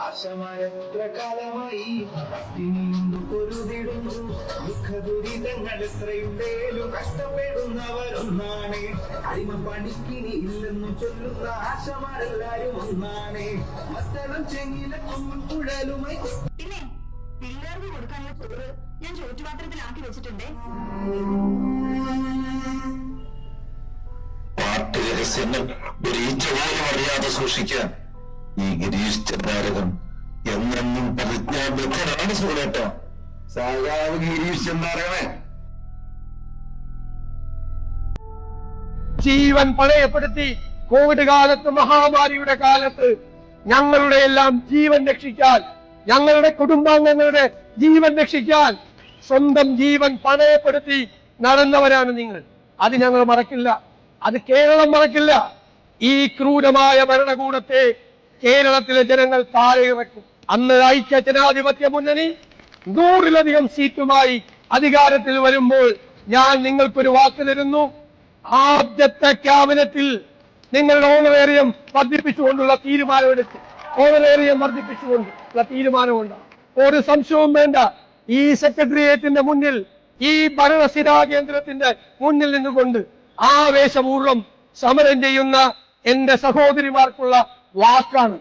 ആശമാരെത്ര കാലമായി ഇനിയുണ്ട് പൊരുതിടുന്നു ദുഃഖദുരിതങ്ങൾ എത്രയുണ്ടേലും കഷ്ടപ്പെടുന്നവരൊന്നാണ് അടിമ പണിക്കിനി ഇല്ലെന്നും ചൊല്ലുന്ന ആശമാരെല്ലാരും ഒന്നാണ് മത്തളം ചെങ്ങില കുഴലുമായി പിന്നെ പിള്ളേർക്ക് കൊടുക്കാനുള്ള ചോറ് ഞാൻ ചോറ്റുപാത്രത്തിലാക്കി വെച്ചിട്ടുണ്ടേ. പാർട്ടി രഹസ്യങ്ങൾ ഒരു ഈച്ച പോലും അറിയാതെ സൂക്ഷിക്കാൻ ഈ ഗിരീഷ് ചന്ദ്രാരകൻ എന്നെന്നും പ്രതിജ്ഞാബദ്ധനാണ് സുഖേട്ടോ. സാധാവ് ഗിരീഷ് ചന്ദ്രാരകനെ ജീവൻ പണയപ്പെടുത്തി കോവിഡ് കാലത്ത്, മഹാമാരിയുടെ കാലത്ത് ഞങ്ങളുടെ എല്ലാം ജീവൻ രക്ഷിക്കാൻ, ഞങ്ങളുടെ കുടുംബാംഗങ്ങളുടെ ജീവൻ രക്ഷിക്കാൻ സ്വന്തം ജീവൻ പണയപ്പെടുത്തി നടന്നവരാണ് നിങ്ങൾ. അത് ഞങ്ങൾ മറക്കില്ല, അത് കേരളം മറക്കില്ല. ഈ ക്രൂരമായ ഭരണകൂടത്തെ കേരളത്തിലെ ജനങ്ങൾ താഴെ ഇറക്കും. അന്ന് ഐക്യ ജനാധിപത്യ മുന്നണി 100-ലധികം സീറ്റുമായി അധികാരത്തിൽ വരുമ്പോൾ ഞാൻ നിങ്ങൾക്കൊരു വാക്ക് തരുന്നു. ആദ്യത്തെ ക്യാബിനറ്റിൽ നിങ്ങളുടെ ഓണറേറിയം വർദ്ധിപ്പിച്ചുകൊണ്ടുള്ള തീരുമാനമെടുത്ത്, ഓണറേറിയം വർദ്ധിപ്പിച്ചുകൊണ്ടുള്ള തീരുമാനമുണ്ട്. ഒരു സംശയവും വേണ്ട. ഈ സെക്രട്ടേറിയറ്റിന്റെ മുന്നിൽ, ഈ ഭരണസിരാ കേന്ദ്രത്തിന്റെ മുന്നിൽ നിന്നുകൊണ്ട് ആവേശപൂർവ്വം സമരം ചെയ്യുന്ന എന്റെ സഹോദരിമാർക്കുള്ള വാക്കാണ്.